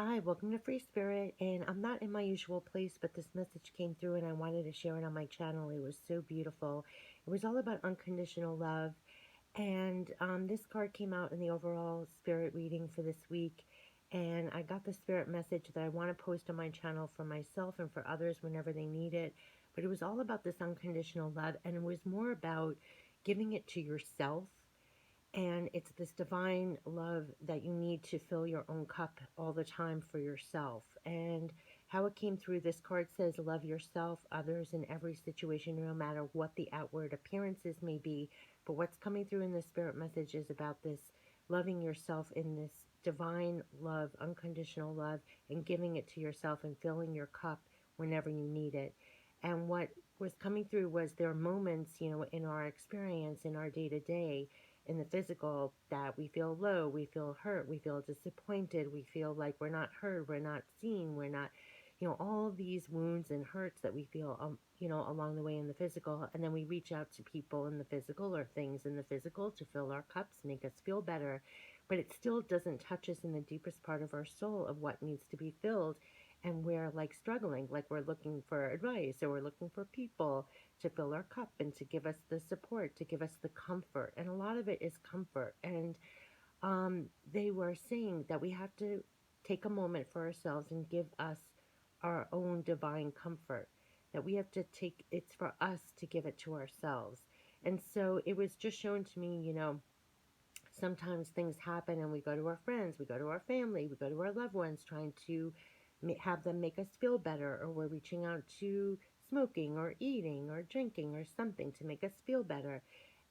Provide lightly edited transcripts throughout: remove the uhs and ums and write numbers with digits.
Hi, welcome to Free Spirit. And I'm not in my usual place, but this message came through and I wanted to share it on my channel. It was so beautiful. It was all about unconditional love. And this card came out in the overall spirit reading for this week. And I got the spirit message that I want to post on my channel for myself and for others whenever they need it. But it was all about this unconditional love. And it was more about giving it to yourself, and it's this divine love that you need to fill your own cup all the time for yourself. And how it came through, this card says, love yourself, others, in every situation, no matter what the outward appearances may be. But what's coming through in the spirit message is about this loving yourself in this divine love, unconditional love, and giving it to yourself and filling your cup whenever you need it. And what was coming through was there are moments, in our experience, in our day to day, in the physical, that we feel low, we feel hurt, we feel disappointed, we feel like we're not heard, we're not seen, we're not, all these wounds and hurts that we feel, along the way in the physical. And then we reach out to people in the physical or things in the physical to fill our cups, make us feel better. But it still doesn't touch us in the deepest part of our soul of what needs to be filled. And we're like struggling, like we're looking for advice or we're looking for people to fill our cup and to give us the support, to give us the comfort. And a lot of it is comfort. And they were saying that we have to take a moment for ourselves and give us our own divine comfort. That we have to take, it's for us to give it to ourselves. And so it was just shown to me, sometimes things happen and we go to our friends, we go to our family, we go to our loved ones trying to have them make us feel better, or we're reaching out to smoking or eating or drinking or something to make us feel better,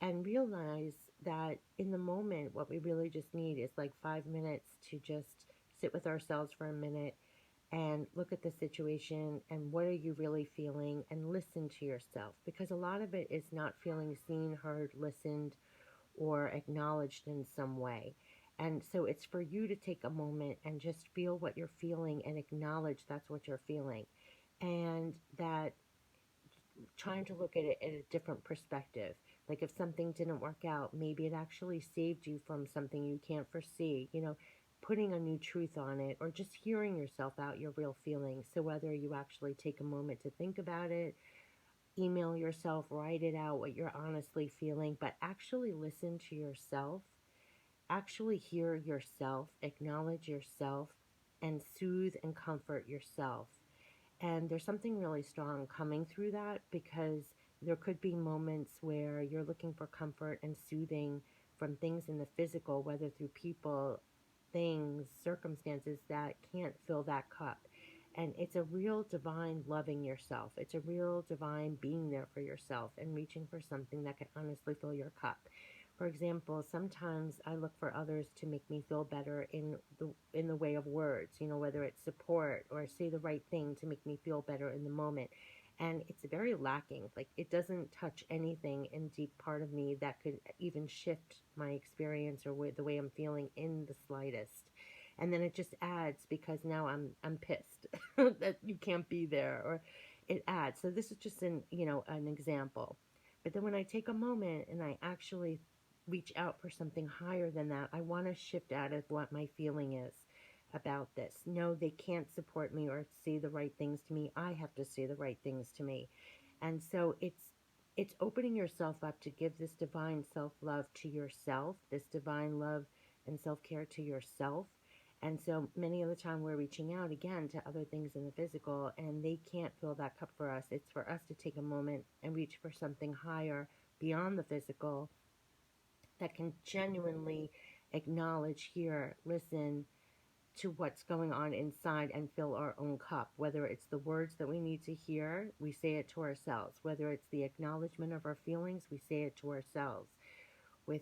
and realize that in the moment what we really just need is like 5 minutes to just sit with ourselves for a minute and look at the situation and what are you really feeling, and listen to yourself, because a lot of it is not feeling seen, heard, listened, or acknowledged in some way. And so it's for you to take a moment and just feel what you're feeling and acknowledge that's what you're feeling. And that trying to look at it at a different perspective. Like if something didn't work out, maybe it actually saved you from something you can't foresee, putting a new truth on it, or just hearing yourself out your real feelings. So whether you actually take a moment to think about it, email yourself, write it out what you're honestly feeling, but actually listen to yourself, actually hear yourself, acknowledge yourself, and soothe and comfort yourself. And there's something really strong coming through that, because there could be moments where you're looking for comfort and soothing from things in the physical, whether through people, things, circumstances that can't fill that cup. And it's a real divine loving yourself. It's a real divine being there for yourself and reaching for something that can honestly fill your cup. For example, sometimes I look for others to make me feel better in the way of words, whether it's support or say the right thing to make me feel better in the moment. And it's very lacking. Like it doesn't touch anything in deep part of me that could even shift my experience or the way I'm feeling in the slightest. And then it just adds, because now I'm pissed that you can't be there, or it adds. So this is just an example. But then when I take a moment and I actually reach out for something higher than that, I want to shift out of what my feeling is about this. No, they can't support me or say the right things to me. I have to say the right things to me. And so it's opening yourself up to give this divine self-love to yourself, this divine love and self-care to yourself. And so many of the time we're reaching out again to other things in the physical, and they can't fill that cup for us. It's for us to take a moment and reach for something higher beyond the physical that can genuinely acknowledge, hear, listen to what's going on inside and fill our own cup. Whether it's the words that we need to hear, we say it to ourselves. Whether it's the acknowledgement of our feelings, we say it to ourselves. With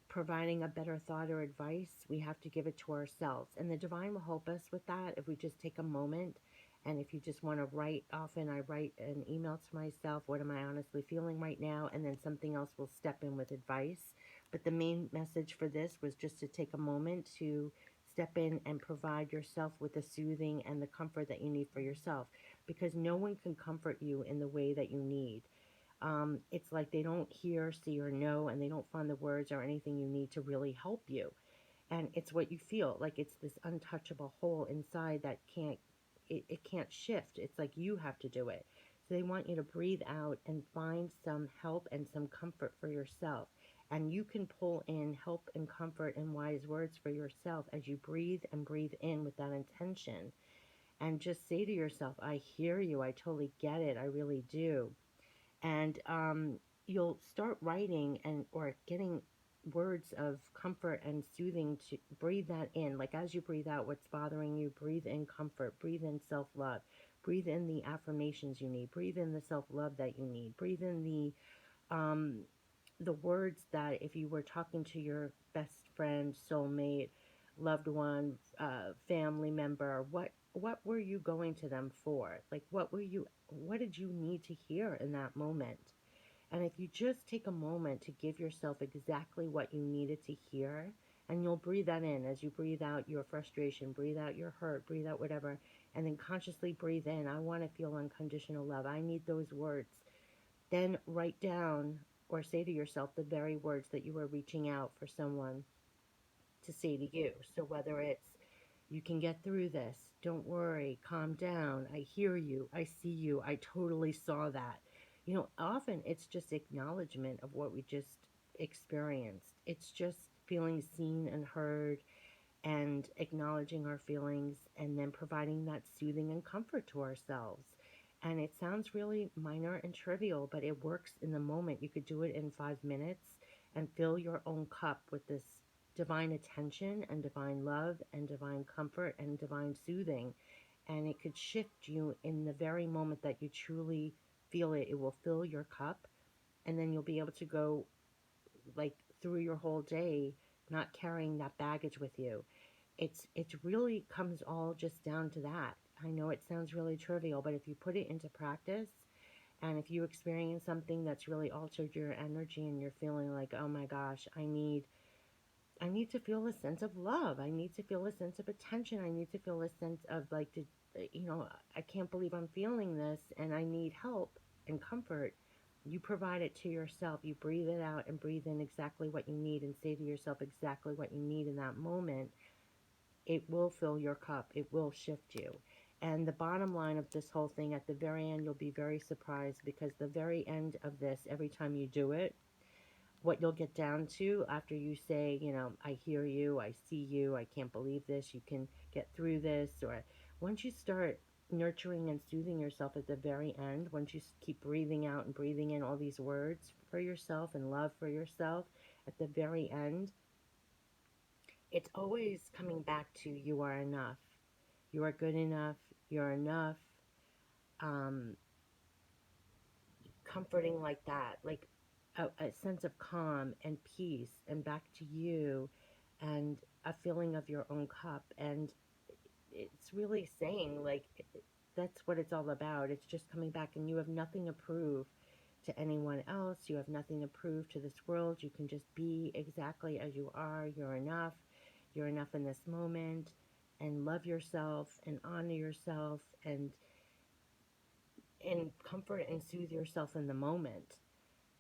providing a better thought or advice, we have to give it to ourselves. And the divine will help us with that if we just take a moment. And if you just want to write, often I write an email to myself, what am I honestly feeling right now? And then something else will step in with advice. But the main message for this was just to take a moment to step in and provide yourself with the soothing and the comfort that you need for yourself. Because no one can comfort you in the way that you need. It's like they don't hear, see, or know, and they don't find the words or anything you need to really help you. And it's what you feel like. It's this untouchable hole inside that it can't shift. It's like you have to do it. So they want you to breathe out and find some help and some comfort for yourself. And you can pull in help and comfort and wise words for yourself as you breathe and breathe in with that intention. And just say to yourself, I hear you. I totally get it. I really do. And you'll start writing and or getting words of comfort and soothing to breathe that in. Like as you breathe out what's bothering you, breathe in comfort, breathe in self-love, breathe in the affirmations you need, breathe in the self-love that you need, breathe in um, the words that if you were talking to your best friend, soulmate, loved one, family member, what were you going to them for? Like what did you need to hear in that moment? And if you just take a moment to give yourself exactly what you needed to hear, and you'll breathe that in as you breathe out your frustration, breathe out your hurt, breathe out whatever, and then consciously breathe in, I want to feel unconditional love. I need those words. Then write down or say to yourself the very words that you are reaching out for someone to say to you. So whether it's, you can get through this, don't worry, calm down, I hear you, I see you, I totally saw that. Often it's just acknowledgement of what we just experienced. It's just feeling seen and heard and acknowledging our feelings and then providing that soothing and comfort to ourselves. And it sounds really minor and trivial, but it works in the moment. You could do it in 5 minutes and fill your own cup with this divine attention and divine love and divine comfort and divine soothing. And it could shift you in the very moment that you truly feel it. It will fill your cup, and then you'll be able to go like through your whole day not carrying that baggage with you. It's really comes all just down to that. I know it sounds really trivial, but if you put it into practice and if you experience something that's really altered your energy and you're feeling like, oh my gosh, I need to feel a sense of love. I need to feel a sense of attention. I need to feel a sense of like, I can't believe I'm feeling this and I need help and comfort. You provide it to yourself. You breathe it out and breathe in exactly what you need and say to yourself exactly what you need in that moment. It will fill your cup. It will shift you. And the bottom line of this whole thing, at the very end, you'll be very surprised because the very end of this, every time you do it, what you'll get down to after you say, I hear you, I see you, I can't believe this, you can get through this, or once you start nurturing and soothing yourself at the very end, once you keep breathing out and breathing in all these words for yourself and love for yourself, at the very end, it's always coming back to you are enough. You are good enough. You're enough. Um, Comforting like that, like a sense of calm and peace and back to you and a feeling of your own cup. And it's really saying, like, that's what it's all about. It's just coming back, and you have nothing to prove to anyone else. You have nothing to prove to this world. You can just be exactly as you are. You're enough. You're enough in this moment. And love yourself and honor yourself and comfort and soothe yourself in the moment.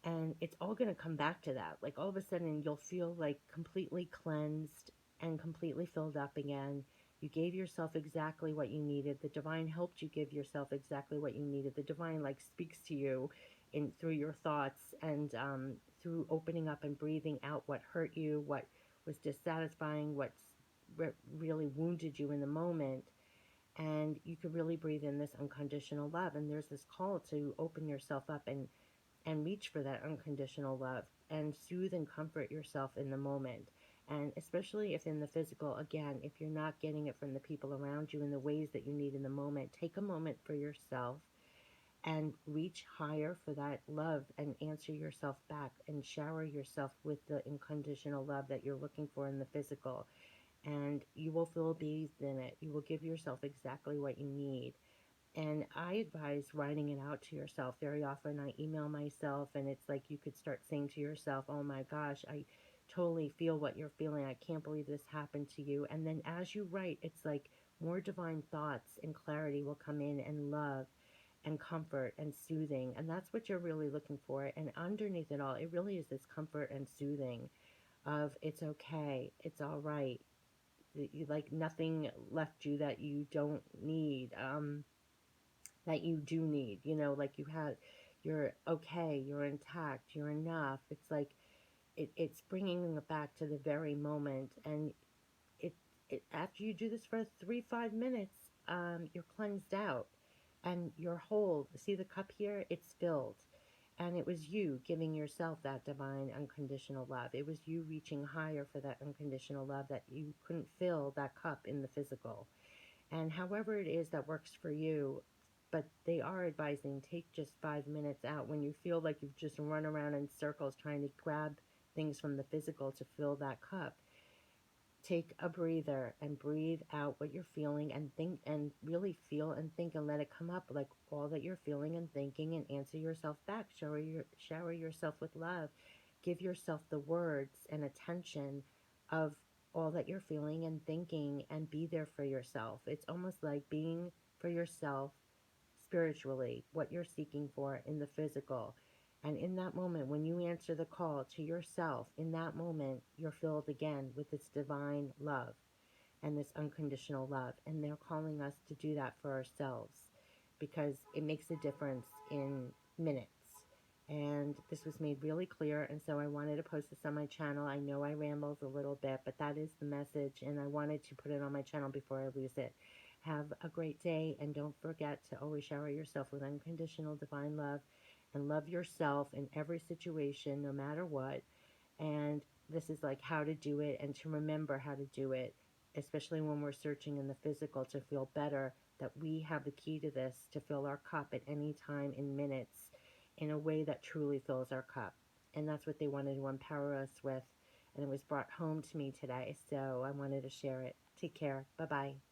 And it's all going to come back to that. Like all of a sudden, you'll feel like completely cleansed and completely filled up again. You gave yourself exactly what you needed. The divine helped you give yourself exactly what you needed. The divine like speaks to you in through your thoughts and through opening up and breathing out what hurt you, what was dissatisfying, what really wounded you in the moment. And you can really breathe in this unconditional love. And there's this call to open yourself up and reach for that unconditional love and soothe and comfort yourself in the moment. And especially if in the physical, again, if you're not getting it from the people around you in the ways that you need in the moment, take a moment for yourself and reach higher for that love and answer yourself back and shower yourself with the unconditional love that you're looking for in the physical. And you will feel bathed in it. You will give yourself exactly what you need. And I advise writing it out to yourself. Very often I email myself and it's like you could start saying to yourself, oh my gosh, I totally feel what you're feeling. I can't believe this happened to you. And then as you write, it's like more divine thoughts and clarity will come in and love and comfort and soothing. And that's what you're really looking for. And underneath it all, it really is this comfort and soothing. of it's okay, it's all right, like nothing left you that you don't need, that you do need, like you have, you're okay, you're intact, you're enough. It's like it's bringing it back to the very moment. And it, after you do this for 3 5 minutes, you're cleansed out and you're whole. See the cup here, it's filled. And it was you giving yourself that divine unconditional love. It was you reaching higher for that unconditional love that you couldn't fill that cup in the physical. And however it is that works for you, but they are advising take just 5 minutes out when you feel like you've just run around in circles trying to grab things from the physical to fill that cup. Take a breather and breathe out what you're feeling and think, and really feel and think, and let it come up, like all that you're feeling and thinking, and answer yourself back. Shower yourself with love. Give yourself the words and attention of all that you're feeling and thinking, and be there for yourself. It's almost like being for yourself spiritually, what you're seeking for in the physical. And in that moment, when you answer the call to yourself, in that moment, you're filled again with this divine love and this unconditional love. And they're calling us to do that for ourselves because it makes a difference in minutes. And this was made really clear. And so I wanted to post this on my channel. I know I rambled a little bit, but that is the message. And I wanted to put it on my channel before I lose it. Have a great day. And don't forget to always shower yourself with unconditional divine love and love yourself in every situation, no matter what. And this is like how to do it and to remember how to do it, especially when we're searching in the physical to feel better, that we have the key to this to fill our cup at any time in minutes in a way that truly fills our cup. And that's what they wanted to empower us with. And it was brought home to me today. So I wanted to share it. Take care. Bye-bye.